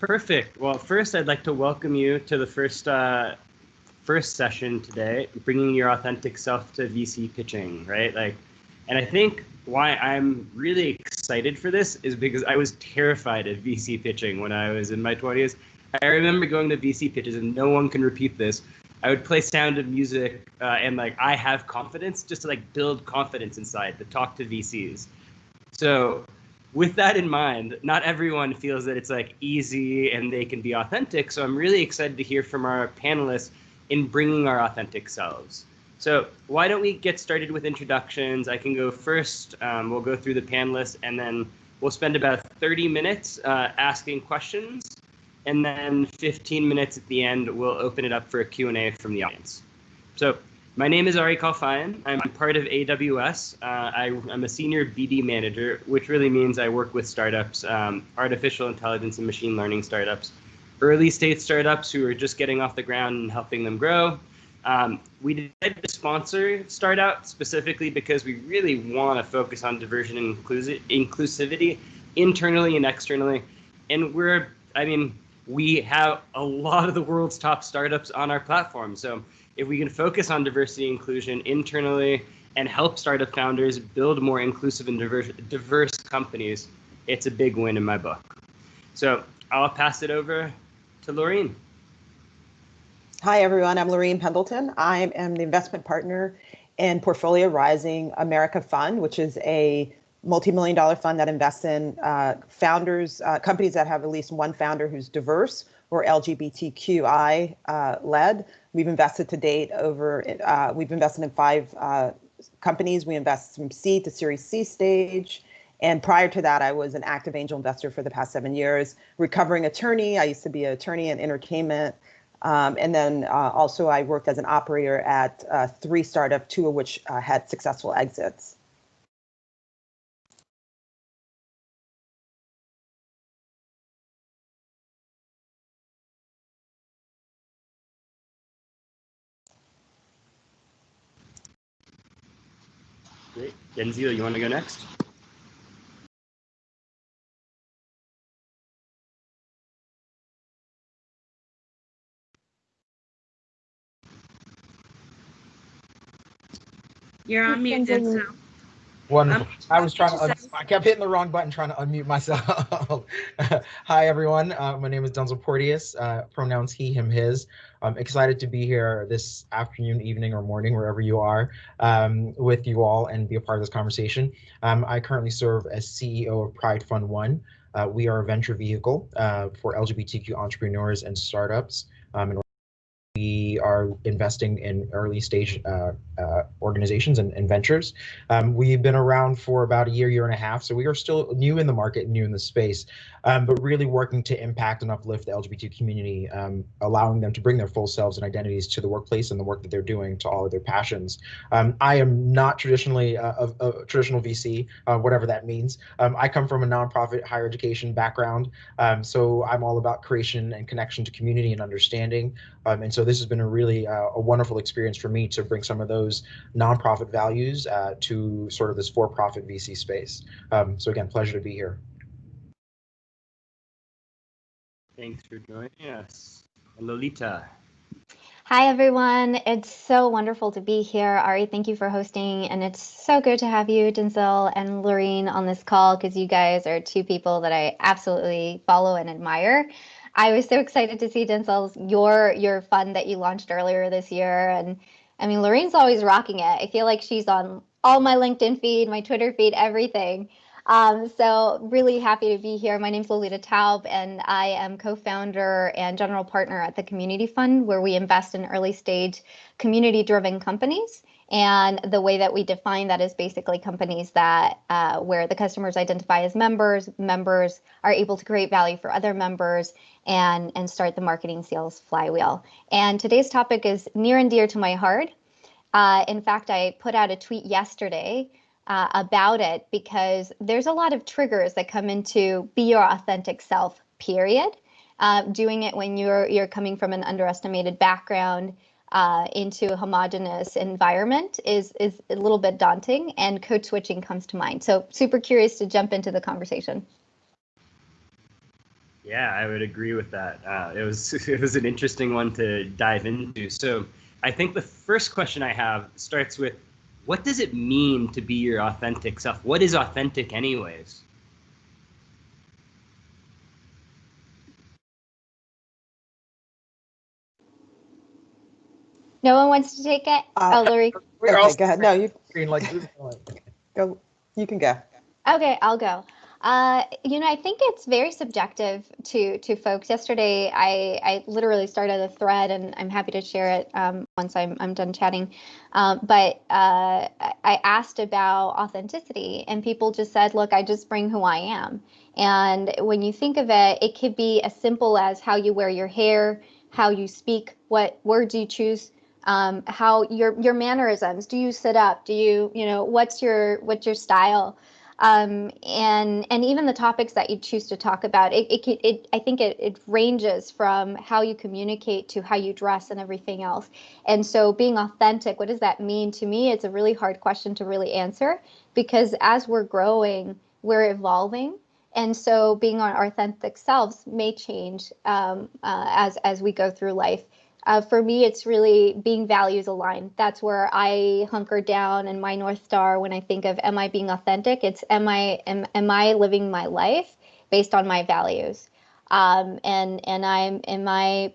Perfect. Well, first, I'd like to welcome you to the first session today, bringing your authentic self to VC pitching, right? And I think why I'm really excited for this is because I was terrified of VC pitching when I was in my 20s. I remember going to VC pitches, and no one can repeat this. I would play Sound of Music and I have confidence, just to build confidence inside to talk to VCs. So with that in mind, not everyone feels that it's easy and they can be authentic. So I'm really excited to hear from our panelists in bringing our authentic selves. So why don't we get started with introductions? I can go first. We'll go through the panelists, and then we'll spend about 30 minutes asking questions. And then 15 minutes at the end, we'll open it up for a Q&A from the audience. So my name is Kalfayan. I'm part of AWS. I'm a senior BD manager, which really means I work with startups, artificial intelligence and machine learning startups, early stage startups who are just getting off the ground and helping them grow. We decided to sponsor StartOut specifically because we really want to focus on diversity and inclusivity internally and externally. And we have a lot of the world's top startups on our platform. So if we can focus on diversity and inclusion internally and help startup founders build more inclusive and diverse companies, it's a big win in my book. So I'll pass it over to Lorine. Hi, everyone. I'm Lorine Pendleton. I am the investment partner in Portfolia Rising America Fund, which is a multi-million-dollar fund that invests in founders, companies that have at least one founder who's diverse or LGBTQI led. We've invested to date we've invested in 5 companies. We invest from seed to Series C stage. And prior to that, I was an active angel investor for the past 7 years, recovering attorney. I used to be an attorney in entertainment. And then also I worked as an operator at 3 startups, 2 of which had successful exits. Great. Densil, you want to go next? You're on mute, Densil. Wonderful. I kept hitting the wrong button trying to unmute myself. Hi, everyone. My name is Densil Porteous, pronouns he, him, his. I'm excited to be here this afternoon, evening, or morning, wherever you are, with you all and be a part of this conversation. I currently serve as CEO of Pride Fund 1. We are a venture vehicle for LGBTQ entrepreneurs and startups. We are investing in early stage organizations and ventures. We've been around for about a year and a half, so we are still new in the market, new in the space, but really working to impact and uplift the LGBT community, allowing them to bring their full selves and identities to the workplace and the work that they're doing to all of their passions. I am not traditionally a traditional VC, whatever that means. I come from a nonprofit higher education background, so I'm all about creation and connection to community and understanding. And so this has been a really a wonderful experience for me to bring some of those nonprofit values to sort of this for-profit VC space. So again, pleasure to be here. Thanks for joining us. Lolita. Hi, everyone. It's so wonderful to be here. Ari, thank you for hosting. And it's so good to have you, Densil and Lorine, on this call, because you guys are 2 people that I absolutely follow and admire. I was so excited to see, Densil's your fund that you launched earlier this year. And I mean, Lorine's always rocking it. I feel like she's on all my LinkedIn feed, my Twitter feed, everything. So really happy to be here. My name's Lolita Taub, and I am co-founder and general partner at the Community Fund, where we invest in early stage community-driven companies. And the way that we define that is basically companies that where the customers identify as members are able to create value for other members and start the marketing sales flywheel. And today's topic is near and dear to my heart. In fact, I put out a tweet yesterday about it because there's a lot of triggers that come into be your authentic self, period. Doing it when you're coming from an underestimated background into a homogenous environment is a little bit daunting, and code switching comes to mind. So super curious to jump into the conversation. Yeah, I would agree with that. It was an interesting one to dive into. So I think the first question I have starts with, what does it mean to be your authentic self? What is authentic anyways? No one wants to take it? Lorine. Okay, go ahead. No, you go. You can go. Okay, I'll go. I think it's very subjective to folks. Yesterday, I literally started a thread, and I'm happy to share it once I'm done chatting. But I asked about authenticity, and people just said, "Look, I just bring who I am." And when you think of it, it could be as simple as how you wear your hair, how you speak, what words you choose. How your mannerisms. Do you sit up? Do you what's your style? And even the topics that you choose to talk about, I think it ranges from how you communicate to how you dress and everything else. And so being authentic, what does that mean to me? It's a really hard question to really answer, because as we're growing, we're evolving. And so being our authentic selves may change as we go through life. For me, it's really being values aligned. That's where I hunker down, and my North Star when I think of am I being authentic, it's am I living my life based on my values, and am I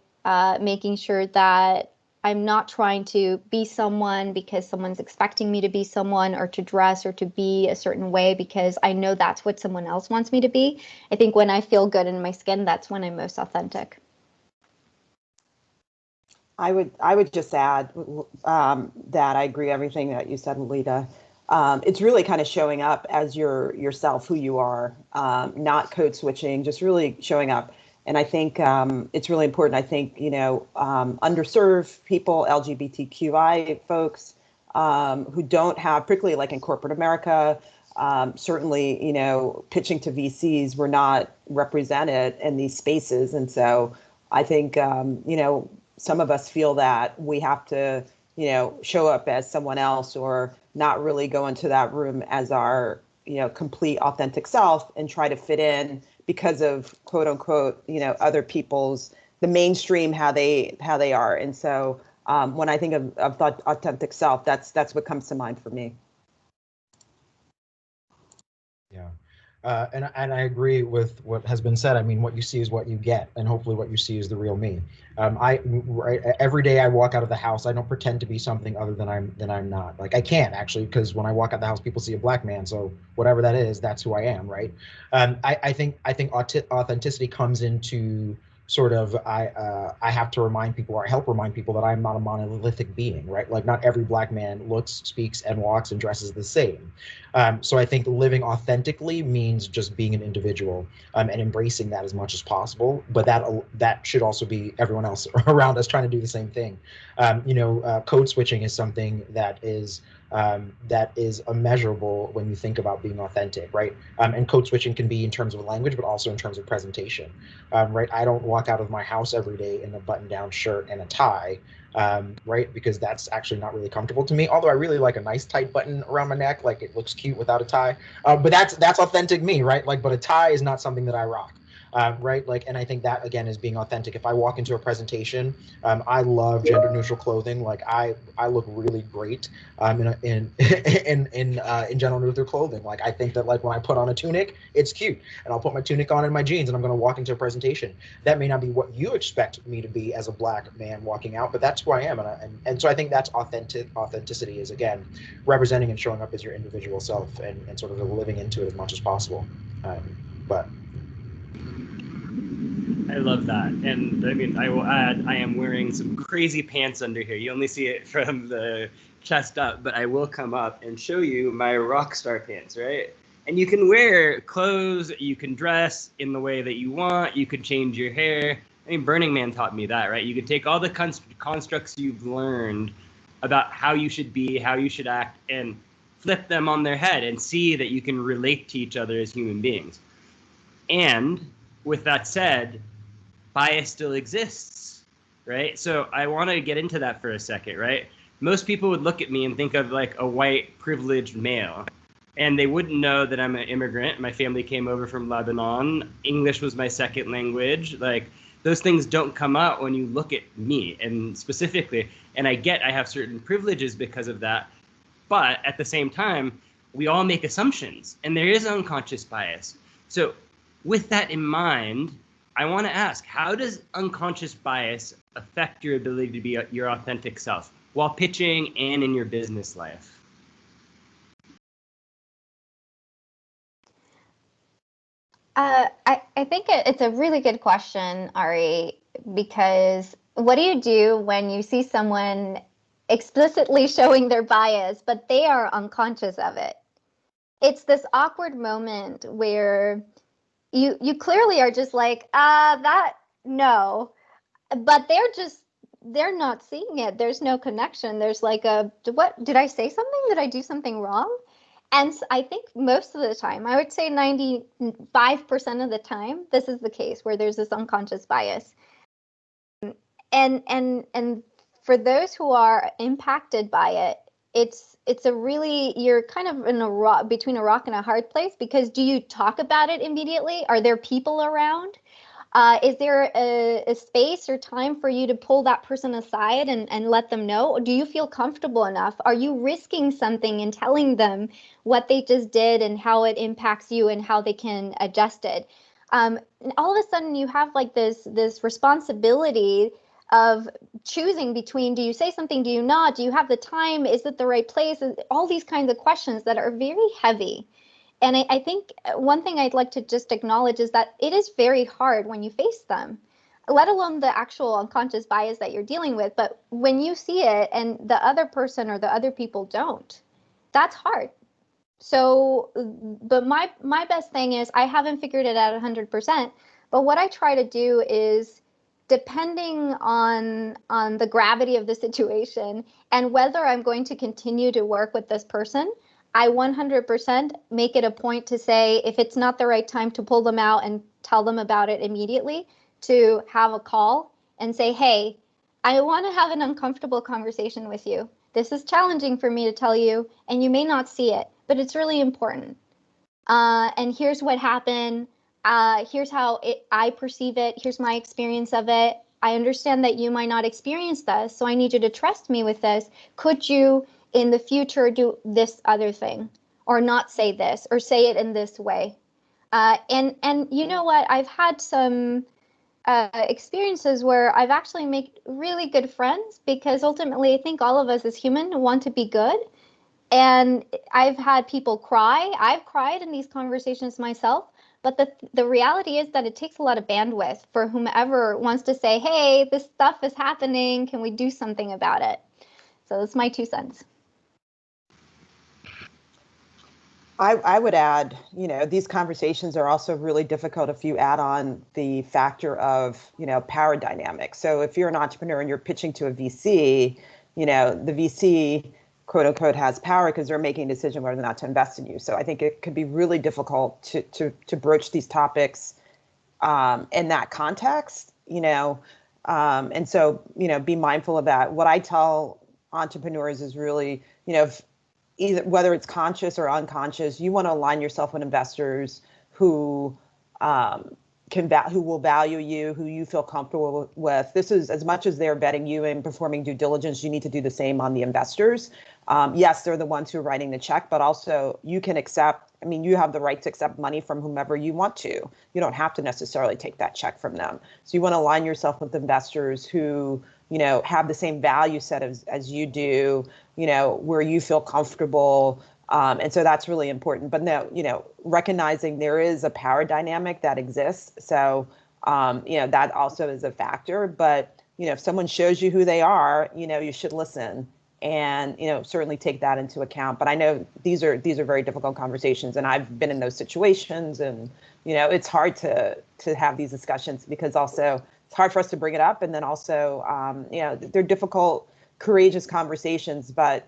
making sure that I'm not trying to be someone because someone's expecting me to be someone, or to dress or to be a certain way because I know that's what someone else wants me to be. I think when I feel good in my skin, that's when I'm most authentic. I would just add that I agree everything that you said, Lolita. It's really kind of showing up as yourself, who you are, not code switching, just really showing up. And I think it's really important. I think underserved people, LGBTQI folks who don't have, particularly like in corporate America, certainly pitching to VCs, we're not represented in these spaces, and so I think some of us feel that we have to, show up as someone else, or not really go into that room as our, complete authentic self and try to fit in because of quote unquote, other people's, the mainstream, how they are. And so when I think of authentic self, that's what comes to mind for me. Yeah. And I agree with what has been said. I mean, what you see is what you get, and hopefully what you see is the real me. Every day I walk out of the house, I don't pretend to be something other than I'm not. Like, I can't actually, because when I walk out the house, people see a black man. So whatever that is, that's who I am, right? I think authenticity comes into sort of I have to remind people, or I help remind people, that I'm not a monolithic being, right? Like, not every black man looks, speaks, and walks and dresses the same. So I think living authentically means just being an individual, and embracing that as much as possible. But that should also be everyone else around us trying to do the same thing. Code switching is something that is immeasurable when you think about being authentic, right? And code switching can be in terms of language, but also in terms of presentation, right? I don't walk out of my house every day in a button-down shirt and a tie, right? Because that's actually not really comfortable to me. Although I really like a nice tight button around my neck, like it looks cute without a tie. But that's authentic me, right? Like, but a tie is not something that I rock. Right? Like, and I think that again is being authentic. If I walk into a presentation, I love gender neutral clothing. Like, I look really great in gender neutral clothing. Like, I think that, like, when I put on a tunic, it's cute, and I'll put my tunic on and my jeans, and I'm going to walk into a presentation. That may not be what you expect me to be as a black man walking out, but that's who I am, and so I think that's authenticity is, again, representing and showing up as your individual self, and sort of living into it as much as possible. But I love that. And I mean, I will add, I am wearing some crazy pants under here. You only see it from the chest up, but I will come up and show you my rock star pants, right? And you can wear clothes, you can dress in the way that you want, you can change your hair. I mean, Burning Man taught me that, right? You can take all the constructs you've learned about how you should be, how you should act, and flip them on their head and see that you can relate to each other as human beings. And with that said, bias still exists, right? So I want to get into that for a second, right? Most people would look at me and think of like a white privileged male. and they wouldn't know that I'm an immigrant. My family came over from Lebanon. English was my second language. Like, those things don't come out when you look at me and specifically, and I have certain privileges because of that. But at the same time, we all make assumptions, and there is unconscious bias. So with that in mind, I want to ask, how does unconscious bias affect your ability to be your authentic self while pitching and in your business life? I think it's a really good question, Ari, because what do you do when you see someone explicitly showing their bias, but they are unconscious of it? It's this awkward moment where you clearly are just like, no, but they're not seeing it. There's no connection. There's like what, did I say something? Did I do something wrong? And I think most of the time, I would say 95% of the time, this is the case where there's this unconscious bias. And for those who are impacted by it, it's a really, you're kind of in between a rock and a hard place, because do you talk about it immediately? Are there people around? Is there a space or time for you to pull that person aside and let them know? Do you feel comfortable enough? Are you risking something in telling them what they just did and how it impacts you and how they can adjust it? And all of a sudden you have like this responsibility of choosing between, do you say something, do you not, do you have the time, is it the right place? All these kinds of questions that are very heavy. And I think one thing I'd like to just acknowledge is that it is very hard when you face them, let alone the actual unconscious bias that you're dealing with. But when you see it and the other person or the other people don't, that's hard. So, but my best thing is, I haven't figured it out 100%, but what I try to do is, depending on the gravity of the situation and whether I'm going to continue to work with this person, I 100% make it a point to say, if it's not the right time to pull them out and tell them about it immediately, to have a call and say, hey, I want to have an uncomfortable conversation with you. This is challenging for me to tell you, and you may not see it, but it's really important. And here's what happened. Here's how I perceive it. Here's my experience of it. I understand that you might not experience this, so I need you to trust me with this. Could you, in the future, do this other thing, or not say this, or say it in this way? And you know what? I've had some experiences where I've actually made really good friends, because ultimately I think all of us as human want to be good. And I've had people cry. I've cried in these conversations myself. But the reality is that it takes a lot of bandwidth for whomever wants to say, hey, this stuff is happening. Can we do something about it? So that's my 2 cents. I would add, these conversations are also really difficult if you add on the factor of, power dynamics. So if you're an entrepreneur and you're pitching to a VC, the VC, quote unquote, has power because they're making a decision whether or not to invest in you. So I think it could be really difficult to broach these topics in that context, and so, be mindful of that. What I tell entrepreneurs is really, either whether it's conscious or unconscious, you want to align yourself with investors who who will value you, who you feel comfortable with. This is, as much as they're vetting you and performing due diligence, you need to do the same on the investors. Yes, they're the ones who are writing the check, but also you can accept, you have the right to accept money from whomever you want to. You don't have to necessarily take that check from them. So you want to align yourself with investors who, have the same value set as you do, where you feel comfortable. And so that's really important. But no, recognizing there is a power dynamic that exists. So, that also is a factor. But, if someone shows you who they are, you should listen and, certainly take that into account. But I know these are very difficult conversations, and I've been in those situations, and, it's hard to have these discussions, because also it's hard for us to bring it up. And then also, they're difficult, courageous conversations, but,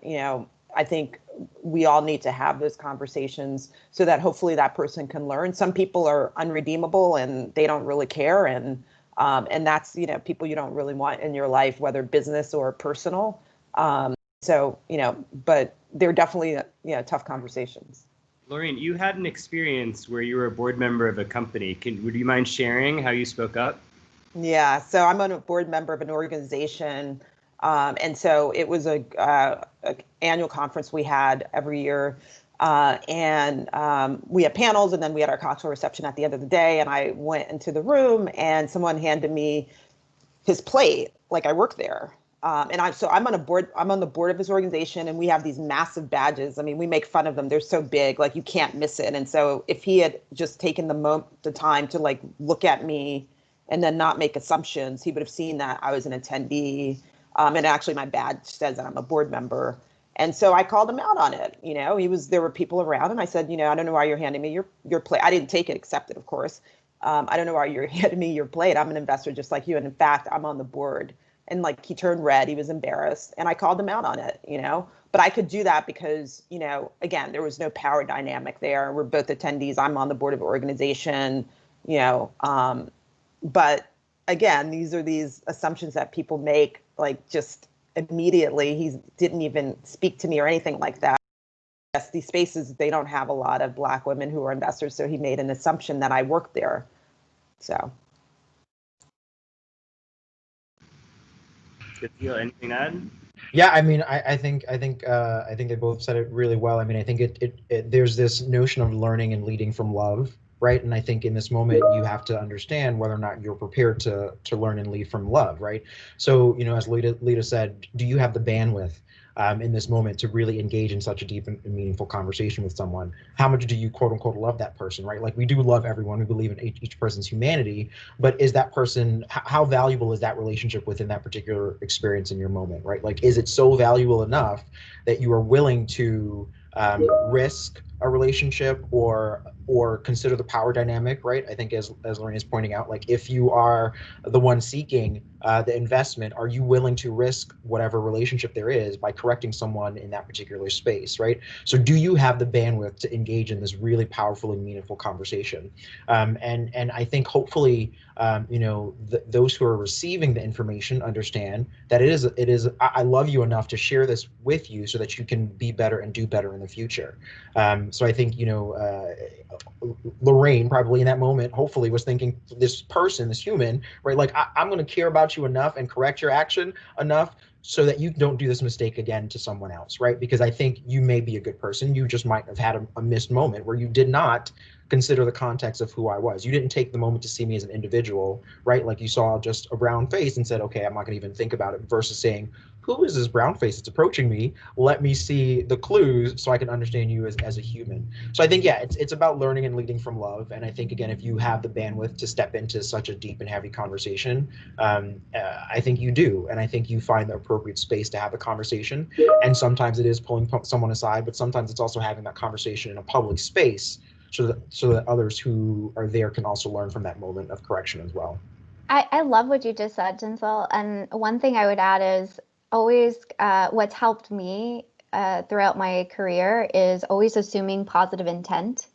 I think we all need to have those conversations so that hopefully that person can learn. Some people are unredeemable and they don't really care. And that's, people you don't really want in your life, whether business or personal. So, but they're definitely, tough conversations. Lorine, you had an experience where you were a board member of a company. Would you mind sharing how you spoke up? Yeah, so I'm a board member of an organization, and so it was a annual conference we had every year, and we had panels, and then we had our cocktail reception at the end of the day. And I went into the room, and someone handed me his plate, like I work there. I'm on a board. I'm on the board of his organization, and we have these massive badges. I mean, we make fun of them. They're so big, like you can't miss it. And so, if he had just taken the time to like look at me, and then not make assumptions, he would have seen that I was an attendee. And actually, my badge says that I'm a board member. And so I called him out on it. There were people around, and I said, I don't know why you're handing me your plate. I didn't take it, accept it, of course. I don't know why you're handing me your plate. I'm an investor just like you. And in fact, I'm on the board. And like he turned red, he was embarrassed. And I called him out on it, But I could do that because, again, there was no power dynamic there. We're both attendees. I'm on the board of an organization, but again, these are these assumptions that people make, like just immediately. He didn't even speak to me or anything like that. Yes, these spaces, they don't have a lot of Black women who are investors. So he made an assumption that I worked there. So. Good deal. Anything to add? Yeah, I mean, I think they both said it really well. I mean, I think there's this notion of learning and leading from love, right? And I think in this moment you have to understand whether or not you're prepared to learn and lead from love, right? So, as Lolita said, do you have the bandwidth in this moment to really engage in such a deep and meaningful conversation with someone? How much do you quote unquote love that person, right? Like we do love everyone. We believe in each person's humanity, but is that person, how valuable is that relationship within that particular experience in your moment, right? Like, is it so valuable enough that you are willing to risk a relationship or consider the power dynamic, right? I think as Lorine is pointing out, like if you are the one seeking the investment, are you willing to risk whatever relationship there is by correcting someone in that particular space, right? So do you have the bandwidth to engage in this really powerful and meaningful conversation? And I think hopefully, those who are receiving the information understand that it is. I love you enough to share this with you so that you can be better and do better in the future. So I think, Lorine probably in that moment, hopefully was thinking this person, this human, right? Like I'm going to care about you enough and correct your action enough so that you don't do this mistake again to someone else, right? Because I think you may be a good person. You just might have had a missed moment where you did not consider the context of who I was. You didn't take the moment to see me as an individual, right? Like you saw just a brown face and said, okay, I'm not going to even think about it, versus saying, who is this brown face that's approaching me? Let me see the clues so I can understand you as a human. So I think, yeah, it's about learning and leading from love. And I think, again, if you have the bandwidth to step into such a deep and heavy conversation, I think you do. And I think you find the appropriate space to have the conversation. And sometimes it is pulling someone aside, but sometimes it's also having that conversation in a public space so that others who are there can also learn from that moment of correction as well. I love what you just said, Densil. And one thing I would add is always what's helped me throughout my career is always assuming positive intent.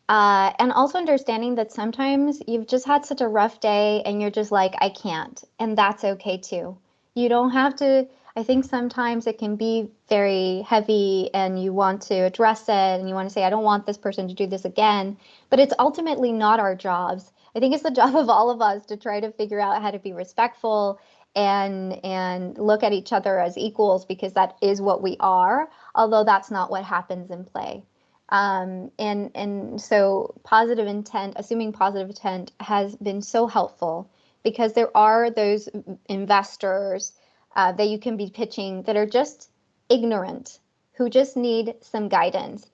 And also understanding that sometimes you've just had such a rough day and you're just like, I can't. And that's okay too. You don't have to. I think sometimes it can be very heavy and you want to address it and you want to say, I don't want this person to do this again. But it's ultimately not our jobs. I think it's the job of all of us to try to figure out how to be respectful and look at each other as equals, because that is what we are, although that's not what happens in play. And so positive intent, assuming positive intent has been so helpful, because there are those investors that you can be pitching that are just ignorant, who just need some guidance.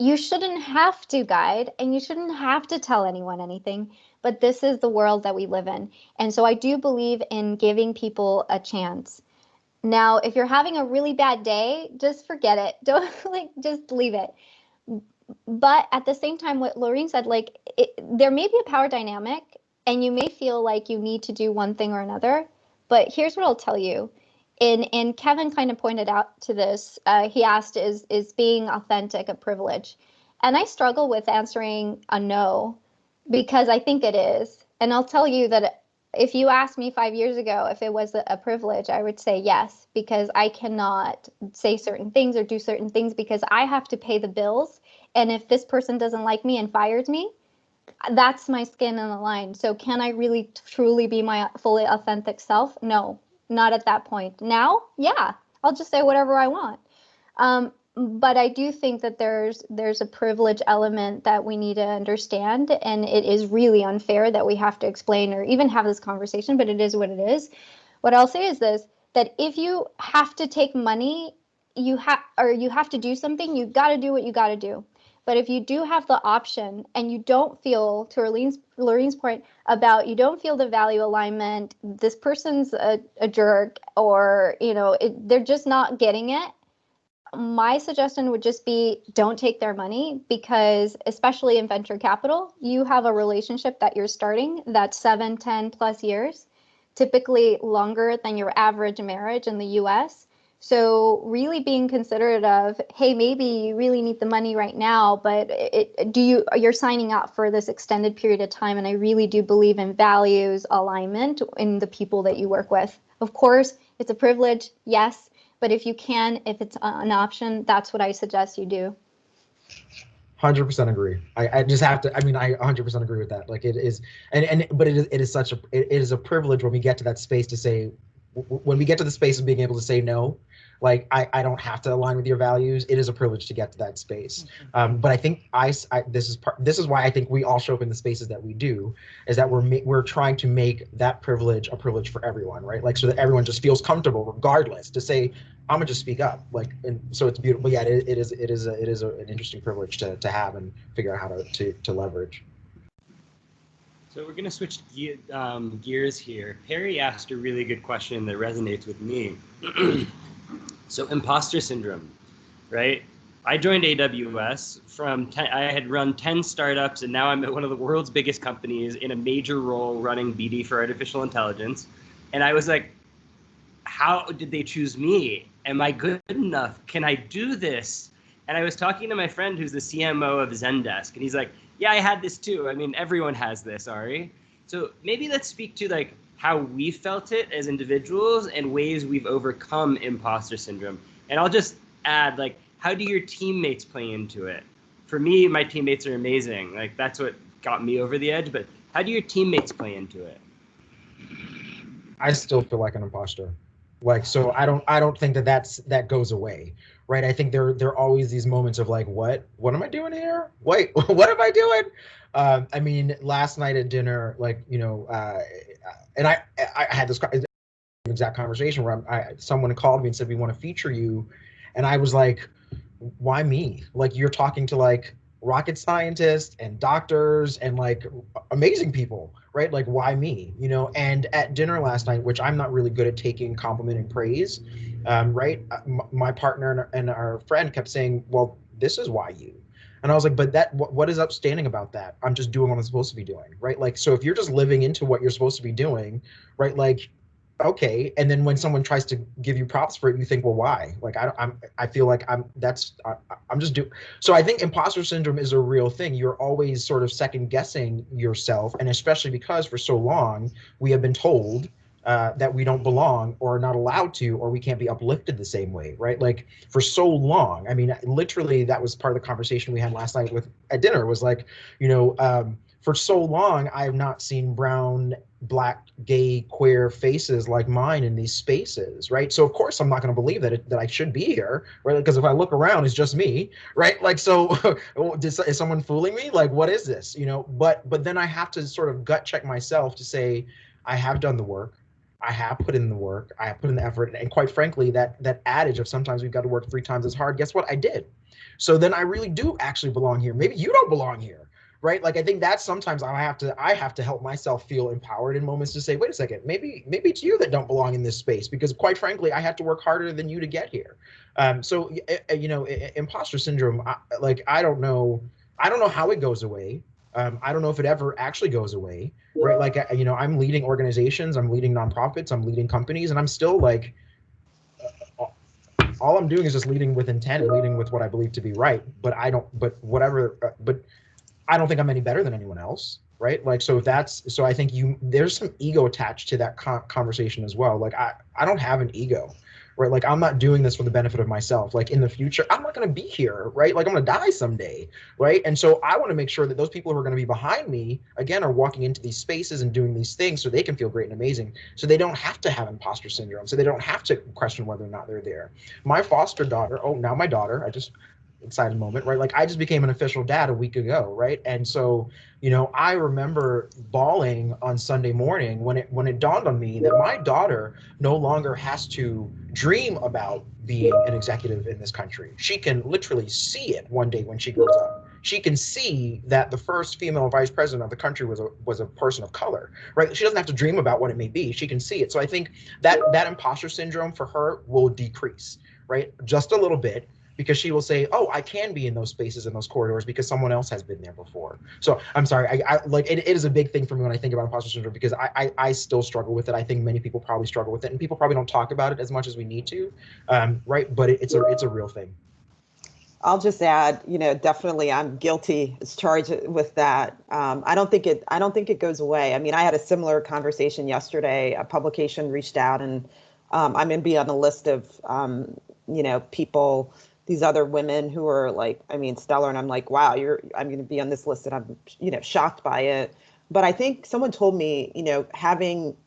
You shouldn't have to guide and you shouldn't have to tell anyone anything, but this is the world that we live in. And so I do believe in giving people a chance. Now, if you're having a really bad day, just forget it. Don't just leave it. But at the same time, what Lorine said, there may be a power dynamic and you may feel like you need to do one thing or another. But here's what I'll tell you. And Kevin kind of pointed out to this. He asked, is being authentic a privilege? And I struggle with answering a no, because I think it is. And I'll tell you that if you asked me 5 years ago if it was a privilege, I would say yes, because I cannot say certain things or do certain things because I have to pay the bills And if this person doesn't like me and fires me, that's my skin in the line. So can I really truly be my fully authentic self? No, not at that point. Now, yeah, I'll just say whatever I want. But I do think that there's a privilege element that we need to understand, and it is really unfair that we have to explain or even have this conversation, but it is what it is. What I'll say is this, that if you have to take money, you have to do something, you got to do what you got to do. But if you do have the option and you don't feel, to Lorine's point about, you don't feel the value alignment, this person's a jerk, or they're just not getting it, my suggestion would just be don't take their money, because especially in venture capital, you have a relationship that you're starting that's 7, 10 plus years, typically longer than your average marriage in the US. So really being considerate of, hey, maybe you really need the money right now, but you're signing up for this extended period of time. And I really do believe in values alignment in the people that you work with. Of course, it's a privilege, yes, but if it's an option, that's what I suggest you do. 100% agree. I just have to, I 100% agree with that. Like it is, but it is a privilege when we get to that space to say, when we get to the space of being able to say no, like I don't have to align with your values. It is a privilege to get to that space. But I think this is why I think we all show up in the spaces that we do, is that we're trying to make that privilege a privilege for everyone, right? Like so that everyone just feels comfortable regardless to say, I'm gonna just speak up, like, and so it's beautiful. But yeah, it is an interesting privilege to have and figure out how to leverage. So we're gonna switch gears here. Perry asked a really good question that resonates with me. So imposter syndrome, right? I joined AWS I had run 10 startups, and now I'm at one of the world's biggest companies in a major role running BD for artificial intelligence. And I was like, how did they choose me? Am I good enough? Can I do this? And I was talking to my friend who's the CMO of Zendesk, and he's like, yeah, I had this too. I mean, everyone has this, Ari. So maybe let's speak to like how we felt it as individuals and ways we've overcome imposter syndrome. And I'll just add, like, how do your teammates play into it? For me, my teammates are amazing. Like, that's what got me over the edge. But how do your teammates play into it? I still feel like an imposter. Like, so I don't think that goes away, right? I think there are always these moments of like, what am I doing here? Wait, what am I doing? I mean, last night at dinner, like, and I had this exact conversation where someone called me and said, we want to feature you. And I was like, why me? Like, you're talking to like rocket scientists and doctors and like amazing people, right? Like, why me? And at dinner last night, which I'm not really good at taking compliment and praise, right? My partner and our friend kept saying, well, this is why you. And I was like, but what is outstanding about that? I'm just doing what I'm supposed to be doing, right? Like, so if you're just living into what you're supposed to be doing, right? Like, okay. And then when someone tries to give you props for it, you think, well, why? Like, I feel like I'm just doing. So I think imposter syndrome is a real thing. You're always sort of second guessing yourself. And especially because for so long, we have been told that we don't belong or are not allowed to, or we can't be uplifted the same way, right? Like for so long, I mean, literally that was part of the conversation we had last night at dinner was like, for so long, I have not seen brown, black, gay, queer faces like mine in these spaces, right? So of course I'm not going to believe that I should be here, right? Because if I look around, it's just me, right? Like, so is someone fooling me? Like, what is this? But then I have to sort of gut check myself to say, I have done the work. I have put in the work. I have put in the effort. And quite frankly, that adage of sometimes we've got to work 3 times as hard, guess what? I did. So then I really do actually belong here. Maybe you don't belong here, right? Like, I think that sometimes I have to help myself feel empowered in moments to say, wait a second, maybe it's you that don't belong in this space, because quite frankly, I had to work harder than you to get here. So imposter syndrome, I don't know how it goes away. I don't know if it ever actually goes away, right? Like, I'm leading organizations, I'm leading nonprofits, I'm leading companies, and I'm still like, all I'm doing is just leading with intent and leading with what I believe to be right. But I don't think I'm any better than anyone else, right? Like, so I think there's some ego attached to that conversation as well. Like, I don't have an ego, right? Like, I'm not doing this for the benefit of myself. Like, in the future, I'm not going to be here, right? Like, I'm going to die someday, right? And so I want to make sure that those people who are going to be behind me, again, are walking into these spaces and doing these things so they can feel great and amazing, so they don't have to have imposter syndrome, so they don't have to question whether or not they're there. My foster daughter, oh, now my daughter, I just, excited moment, right? Like, I just became an official dad a week ago, right? And so, you know, I remember bawling on Sunday morning when it dawned on me that my daughter no longer has to dream about being an executive in this country. She can literally see it one day when she grows up. She can see that the first female vice president of the country was a person of color, right? She doesn't have to dream about what it may be. She can see it. So I think that imposter syndrome for her will decrease, right? Just a little bit, because she will say, oh, I can be in those spaces, in those corridors, because someone else has been there before. So I'm sorry, I like, it is a big thing for me when I think about imposter syndrome, because I still struggle with it. I think many people probably struggle with it, and people probably don't talk about it as much as we need to, right? But it's a real thing. I'll just add, you know, definitely I'm guilty as charged with that. I don't think it goes away. I mean, I had a similar conversation yesterday. A publication reached out, and I'm going to be on a list of, you know, people, these other women who are like, I mean, stellar. And I'm like, wow, I'm going to be on this list, and I'm, you know, shocked by it. But I think someone told me, you know,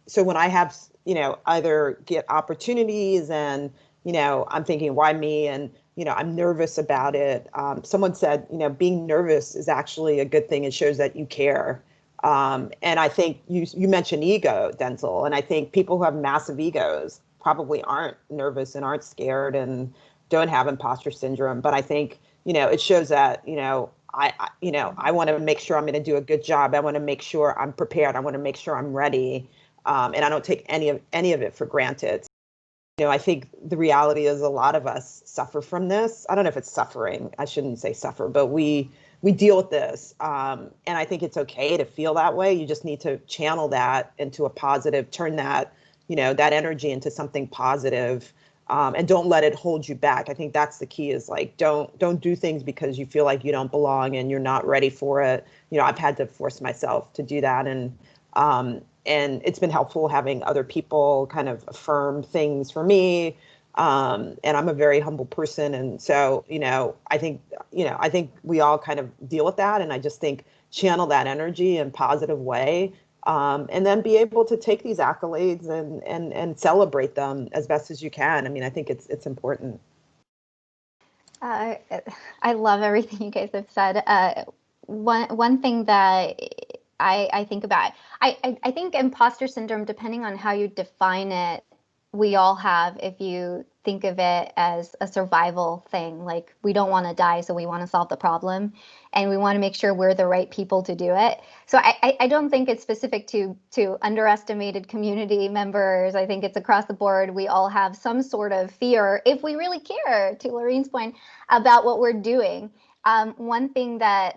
so when I have, you know, either get opportunities and, you know, I'm thinking, why me? And, you know, I'm nervous about it. Someone said, you know, being nervous is actually a good thing. It shows that you care. And I think you mentioned ego, Densil, and I think people who have massive egos probably aren't nervous and aren't scared and don't have imposter syndrome. But I think, you know, it shows that, you know, I want to make sure I'm going to do a good job. I want to make sure I'm prepared. I want to make sure I'm ready. And I don't take any of it for granted. You know, I think the reality is a lot of us suffer from this. I don't know if it's suffering. I shouldn't say suffer, but we deal with this. And I think it's okay to feel that way. You just need to channel that into a positive, turn that, you know, that energy into something positive, and don't let it hold you back. I think that's the key, is like, don't do things because you feel like you don't belong and you're not ready for it. You know, I've had to force myself to do that. And it's been helpful having other people kind of affirm things for me. And I'm a very humble person. And so, you know, I think we all kind of deal with that. And I just think channel that energy in a positive way, and then be able to take these accolades and celebrate them as best as you can. I mean, I think it's important. I love everything you guys have said. One thing that I think about, I think imposter syndrome, depending on how you define it, we all have. If you think of it as a survival thing, like we don't want to die, so we want to solve the problem, and we want to make sure we're the right people to do it. So I don't think it's specific to underestimated community members. I think it's across the board. We all have some sort of fear, if we really care, to Lorine's point, about what we're doing. One thing that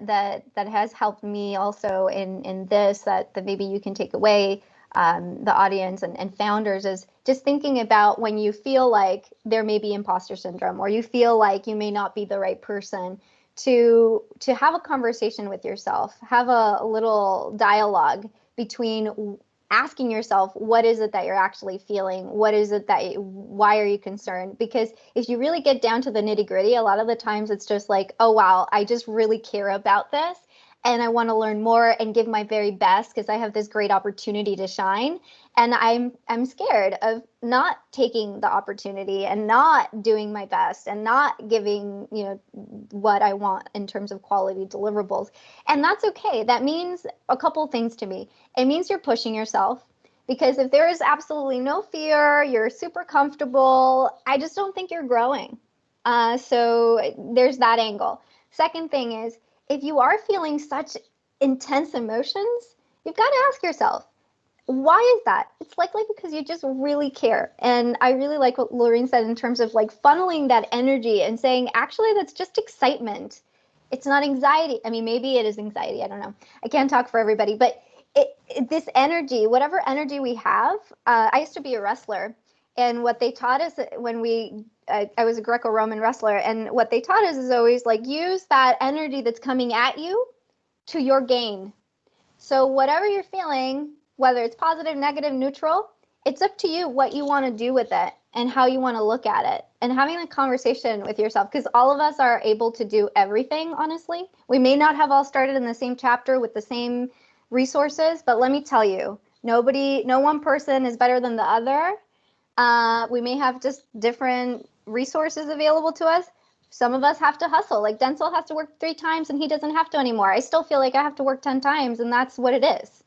has helped me also in this, that maybe you can take away, the audience and founders, is just thinking about when you feel like there may be imposter syndrome, or you feel like you may not be the right person, to have a conversation with yourself, have a little dialogue between asking yourself, what is it that you're actually feeling? What is it why are you concerned? Because if you really get down to the nitty gritty, a lot of the times it's just like, oh, wow, I just really care about this, and I want to learn more and give my very best because I have this great opportunity to shine. And I'm scared of not taking the opportunity and not doing my best and not giving, you know, what I want in terms of quality deliverables. And that's okay. That means a couple things to me. It means you're pushing yourself, because if there is absolutely no fear, you're super comfortable, I just don't think you're growing. So there's that angle. Second thing is, if you are feeling such intense emotions, you've got to ask yourself, why is that? It's likely because you just really care. And I really like what Lorine said in terms of like funneling that energy and saying, actually, that's just excitement. It's not anxiety. I mean, maybe it is anxiety. I don't know. I can't talk for everybody, but this energy, whatever energy we have, I used to be a wrestler. And what they taught us when I was a Greco-Roman wrestler, and what they taught us is always like, use that energy that's coming at you to your gain. So whatever you're feeling, whether it's positive, negative, neutral, it's up to you what you want to do with it and how you want to look at it, and having a conversation with yourself, because all of us are able to do everything, honestly. We may not have all started in the same chapter with the same resources, but let me tell you, no one person is better than the other. We may have just different resources available to us. Some of us have to hustle. Like Densil has to work 3 times and he doesn't have to anymore. I still feel like I have to work 10 times, and that's what it is.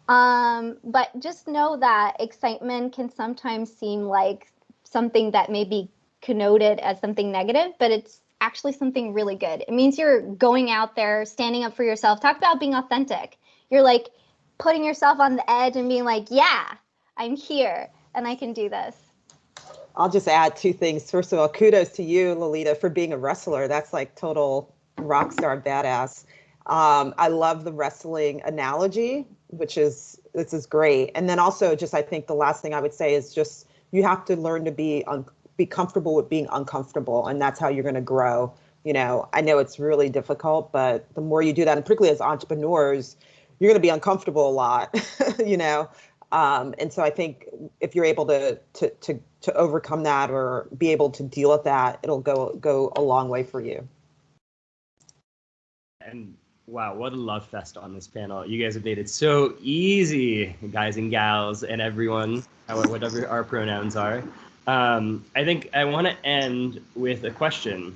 But just know that excitement can sometimes seem like something that may be connoted as something negative, but it's actually something really good. It means you're going out there, standing up for yourself. Talk about being authentic. You're like putting yourself on the edge and being like, yeah, I'm here and I can do this. I'll just add 2 things. First of all, kudos to you, Lolita, for being a wrestler. That's like total rock star badass. I love the wrestling analogy, this is great. And then also just, I think the last thing I would say is just, you have to learn to be comfortable with being uncomfortable, and that's how you're going to grow. You know, I know it's really difficult, but the more you do that, and particularly as entrepreneurs, you're going to be uncomfortable a lot, you know? And so I think if you're able to overcome that or be able to deal with that, it'll go a long way for you. And wow, what a love fest on this panel. You guys have made it so easy, guys and gals and everyone, whatever our pronouns are. I think I want to end with a question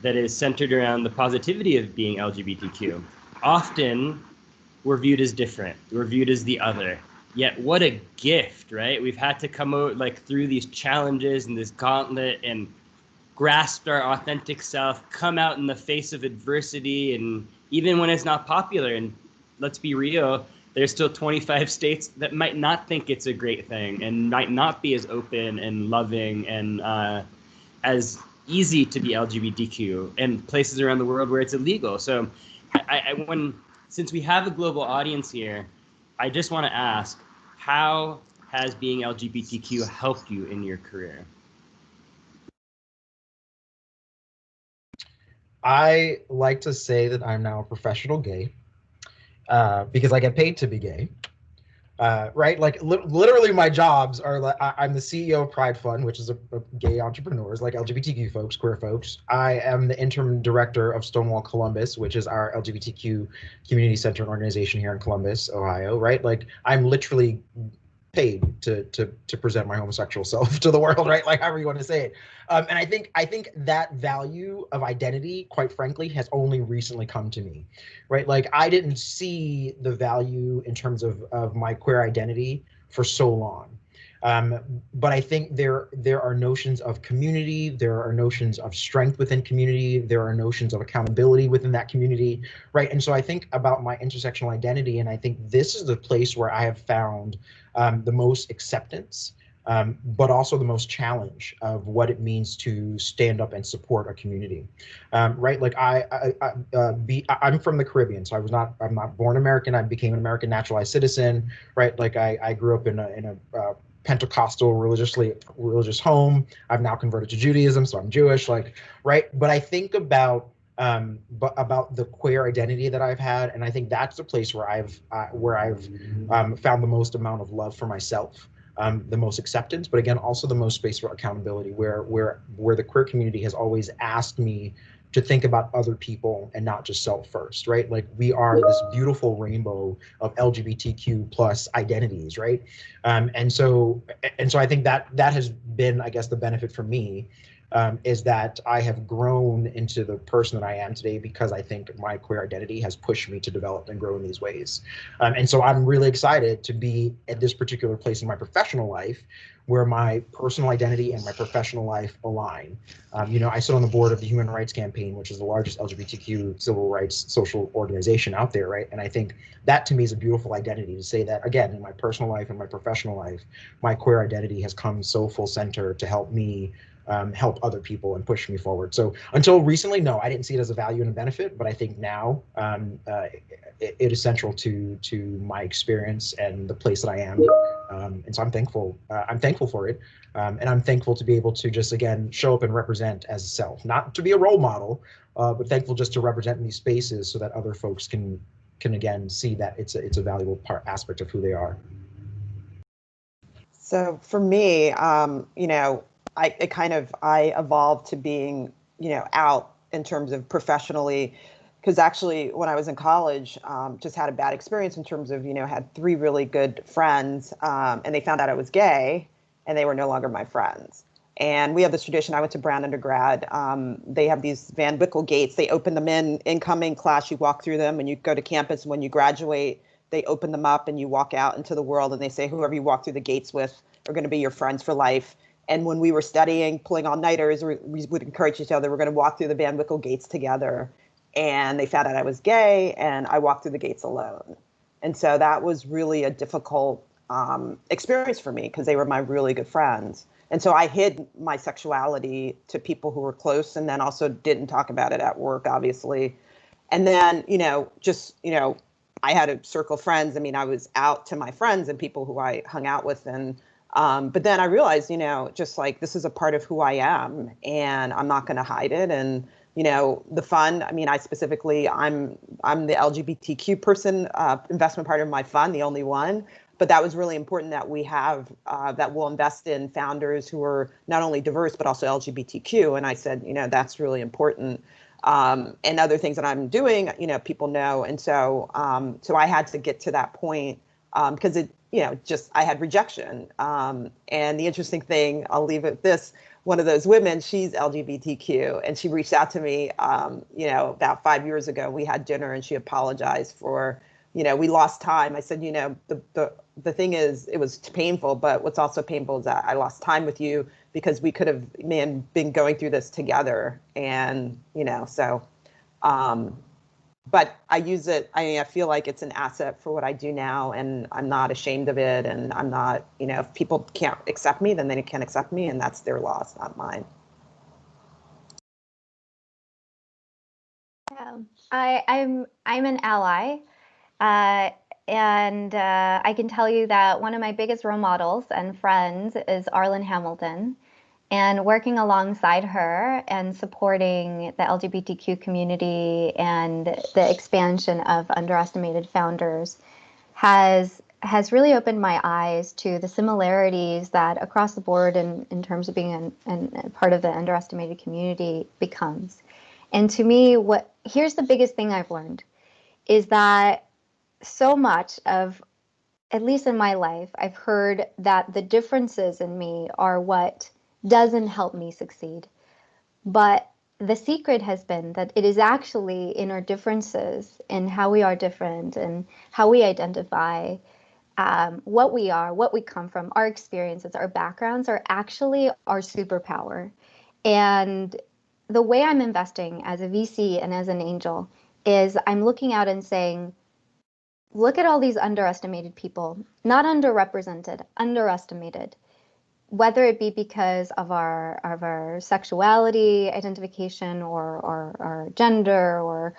that is centered around the positivity of being LGBTQ. Often we're viewed as different, we're viewed as the other. Yet what a gift, right? We've had to come out like through these challenges and this gauntlet and grasp our authentic self, come out in the face of adversity, and even when it's not popular. And let's be real, there's still 25 states that might not think it's a great thing and might not be as open and loving and as easy to be LGBTQ, and places around the world where it's illegal. So since we have a global audience here, I just want to ask, how has being LGBTQ helped you in your career? I like to say that I'm now a professional gay because I get paid to be gay. Right? Like literally my jobs are like, I'm the CEO of Pride Fund, which is a gay entrepreneurs, like LGBTQ folks, queer folks. I am the interim director of Stonewall Columbus, which is our LGBTQ community center and organization here in Columbus, Ohio, right? Like I'm literally paid to present my homosexual self to the world, right? Like however you want to say it. And I think that value of identity, quite frankly, has only recently come to me, right? Like I didn't see the value in terms of my queer identity for so long. But I think there are notions of community, there are notions of strength within community, there are notions of accountability within that community, right? And so I think about my intersectional identity, and I think this is the place where I have found the most acceptance, but also the most challenge of what it means to stand up and support a community, right? Like I'm from the Caribbean, so I'm not born American. I became an American naturalized citizen, right? Like I grew up in a Pentecostal religious home. I've now converted to Judaism, so I'm Jewish, like, right? But I think about the queer identity that I've had, and I think that's the place where I've found the most amount of love for myself, the most acceptance, but again, also the most space for accountability, where the queer community has always asked me to think about other people and not just self first, right? Like we are this beautiful rainbow of LGBTQ plus identities, right? And so I think that has been, I guess, the benefit for me, is that I have grown into the person that I am today because I think my queer identity has pushed me to develop and grow in these ways. And so I'm really excited to be at this particular place in my professional life where my personal identity and my professional life align. I sit on the board of the Human Rights Campaign, which is the largest LGBTQ civil rights social organization out there, right? And I think that to me is a beautiful identity to say that, again, in my personal life and my professional life, my queer identity has come so full center to help me help other people and push me forward. So until recently, no, I didn't see it as a value and a benefit, but I think now it is central to my experience and the place that I am. And so I'm thankful for it. And I'm thankful to be able to just, again, show up and represent as a self, not to be a role model, but thankful just to represent in these spaces so that other folks can again see that it's a valuable aspect of who they are. So for me, I evolved to being, out in terms of professionally, because actually when I was in college, just had a bad experience in terms of, had three really good friends, and they found out I was gay, and they were no longer my friends. And we have this tradition. I went to Brown undergrad. They have these Van Wickle gates. They open them in incoming class. You walk through them, and you go to campus. And when you graduate, they open them up, and you walk out into the world. And they say whoever you walk through the gates with are going to be your friends for life. And when we were studying, pulling all-nighters, we would encourage each other. We're going to walk through the Van Wickle gates together. And they found out I was gay, and I walked through the gates alone. And so that was really a difficult experience for me because they were my really good friends. And so I hid my sexuality to people who were close, and then also didn't talk about it at work, obviously. And then, I had a circle of friends. I mean, I was out to my friends and people who I hung out with. And but then I realized, just like this is a part of who I am, and I'm not going to hide it. And, the fund, I mean, I'm the LGBTQ person, investment partner of my fund, the only one. But that was really important that we have, that we'll invest in founders who are not only diverse, but also LGBTQ. And I said, that's really important. And other things that I'm doing, people know. And so, so I had to get to that point because I had rejection. And the interesting thing, I'll leave it at this, one of those women, she's LGBTQ, and she reached out to me, about 5 years ago. We had dinner and she apologized for, we lost time. I said, the thing is, it was painful, but what's also painful is that I lost time with you because we could have been going through this together. And, but I use it. I feel like it's an asset for what I do now, and I'm not ashamed of it. And I'm not, if people can't accept me, then they can't accept me, and that's their loss, not mine. Yeah, I'm an ally. And I can tell you that one of my biggest role models and friends is Arlen Hamilton. And working alongside her and supporting the LGBTQ community and the expansion of underestimated founders has really opened my eyes to the similarities that across the board in terms of being a part of the underestimated community becomes. And to me, here's the biggest thing I've learned is that so much of, at least in my life, I've heard that the differences in me are what doesn't help me succeed. But the secret has been that it is actually in our differences, in how we are different and how we identify what we are, what we come from, our experiences, our backgrounds are actually our superpower. And the way I'm investing as a VC and as an angel is I'm looking out and saying, look at all these underestimated people, not underrepresented, underestimated, whether it be because of our sexuality identification or our gender or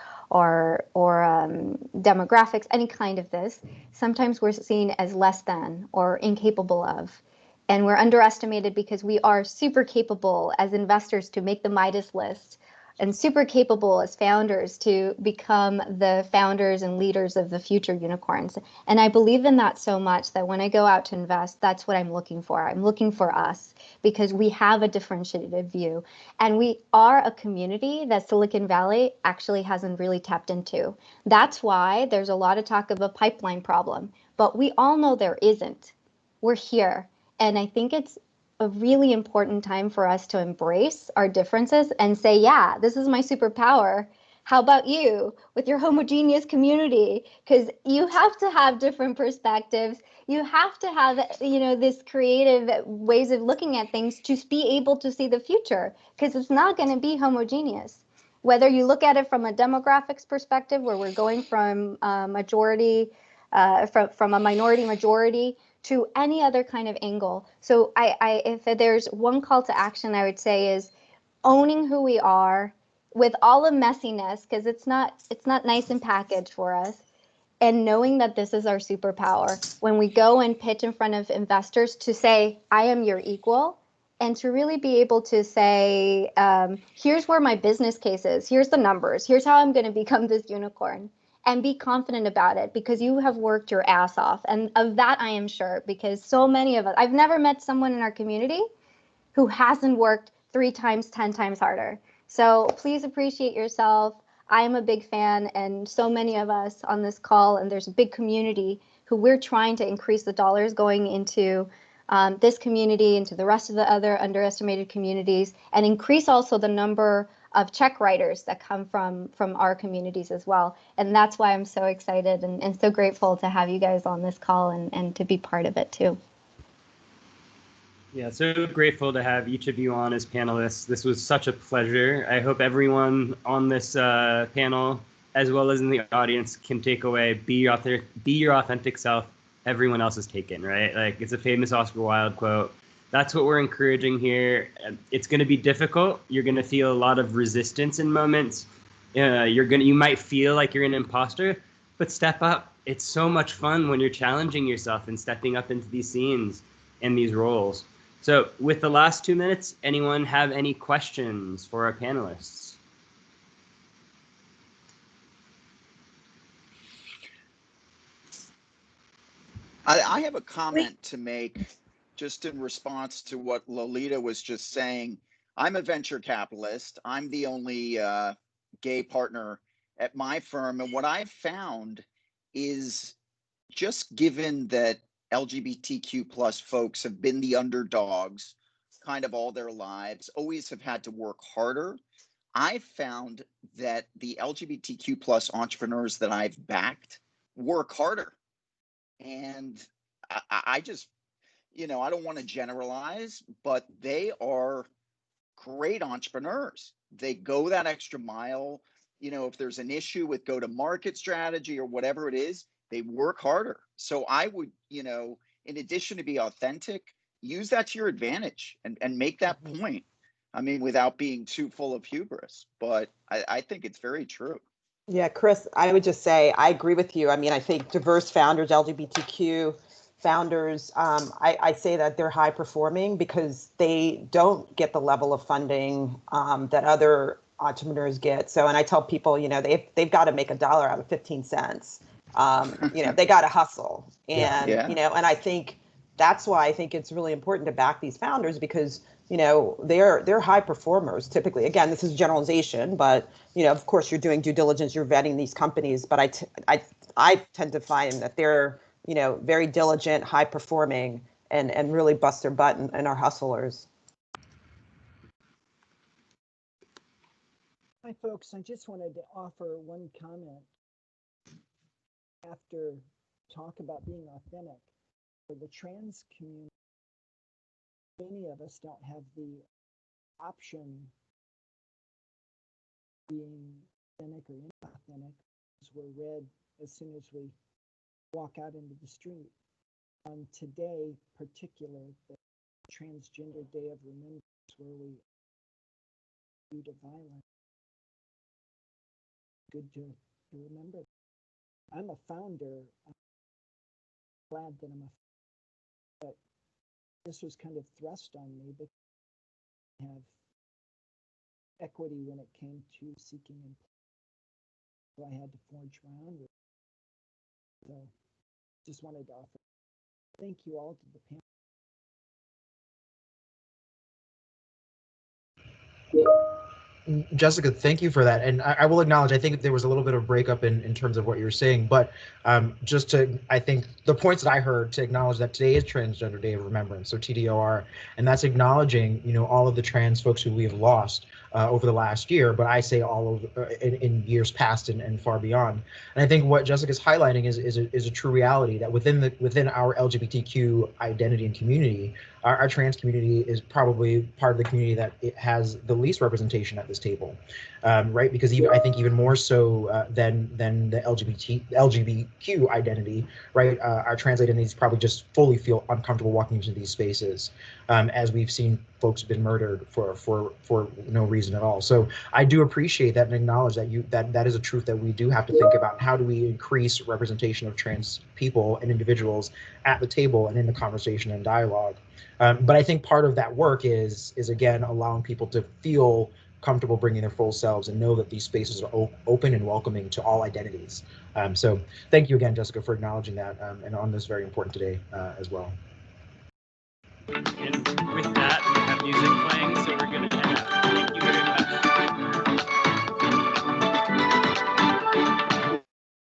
demographics, any kind of this. Sometimes we're seen as less than or incapable of. And we're underestimated because we are super capable as investors to make the Midas list and super capable as founders to become the founders and leaders of the future unicorns. And I believe in that so much that when I go out to invest, that's what I'm looking for. I'm looking for us because we have a differentiated view. And we are a community that Silicon Valley actually hasn't really tapped into. That's why there's a lot of talk of a pipeline problem, but we all know there isn't. We're here. And I think it's a really important time for us to embrace our differences and say, yeah, this is my superpower. How about you with your homogeneous community? Because you have to have different perspectives. You have to have, this creative ways of looking at things to be able to see the future, because it's not going to be homogeneous. Whether you look at it from a demographics perspective, where we're going from majority, from a minority majority, to any other kind of angle. So if there's one call to action, I would say is owning who we are with all the messiness, because it's not nice and packaged for us, and knowing that this is our superpower. When we go and pitch in front of investors, to say, I am your equal, and to really be able to say, here's where my business case is, here's the numbers, here's how I'm going to become this unicorn. and be confident about it, because you have worked your ass off. And of that, I am sure, because so many of us, I've never met someone in our community who hasn't worked 3 times, 10 times harder. So please appreciate yourself. I am a big fan, and so many of us on this call, and there's a big community who we're trying to increase the dollars going into this community, into the rest of the other underestimated communities, and increase also the number of check writers that come from our communities as well. And that's why I'm so excited and so grateful to have you guys on this call and to be part of it too. Yeah, so grateful to have each of you on as panelists. This was such a pleasure. I hope everyone on this panel, as well as in the audience, can take away, be your authentic self. Everyone else is taken, right? Like, it's a famous Oscar Wilde quote. That's what we're encouraging here. It's going to be difficult. You're going to feel a lot of resistance in moments. You might feel like you're an imposter, but step up. It's so much fun when you're challenging yourself and stepping up into these scenes and these roles. So with the last 2 minutes, anyone have any questions for our panelists? I have a comment to make just in response to what Lolita was just saying. I'm a venture capitalist. I'm the only gay partner at my firm. And what I've found is, just given that LGBTQ plus folks have been the underdogs kind of all their lives, always have had to work harder, I found that the LGBTQ plus entrepreneurs that I've backed work harder. And I just, I don't want to generalize, but they are great entrepreneurs. They go that extra mile. If there's an issue with go-to-market strategy or whatever it is, they work harder. So I would, in addition to be authentic, use that to your advantage and make that point. I mean, without being too full of hubris, but I think it's very true. Yeah, Chris, I would just say I agree with you. I mean, I think diverse founders, LGBTQ founders, I say that they're high performing because they don't get the level of funding that other entrepreneurs get. So, and I tell people, they've got to make $1 out of 15 cents. They got to hustle. And, and I think that's why I think it's really important to back these founders, because they're high performers typically. Again, this is generalization, but of course you're doing due diligence, you're vetting these companies, but I tend to find that they're very diligent, high performing, and really bust their butt and are hustlers. Hi folks, I just wanted to offer one comment after talk about being authentic. For the trans community, many of us don't have the option of being authentic or inauthentic, because we're read as soon as we walk out into the street. On today, particular, the Transgender Day of Remembrance, where we do to violence, good to remember. I'm a founder. I'm glad that I'm a founder, but this was kind of thrust on me because I have equity when it came to seeking employment. So I had to forge my own way. So just wanted to offer thank you all to the panel. Jessica, thank you for that. And I will acknowledge, I think there was a little bit of breakup in terms of what you're saying, but I think the points that I heard to acknowledge that today is Transgender Day of Remembrance, so TDOR, and that's acknowledging, all of the trans folks who we have lost over the last year, but I say all of in years past and far beyond. And I think what Jessica's highlighting is a true reality that within our LGBTQ identity and community, our trans community is probably part of the community that it has the least representation at this table, right? Because I think even more so than the LGBTQ identity, right? Our trans identities probably just fully feel uncomfortable walking into these spaces, as we've seen folks been murdered for no reason at all. So I do appreciate that and acknowledge that that is a truth that we do have to think about. How do we increase representation of trans people and individuals at the table and in the conversation and dialogue? But I think part of that work is again allowing people to feel comfortable bringing their full selves and know that these spaces are open and welcoming to all identities. So thank you again, Jessica, for acknowledging that and on this very important today as well. And with that, we have music playing, so we're going to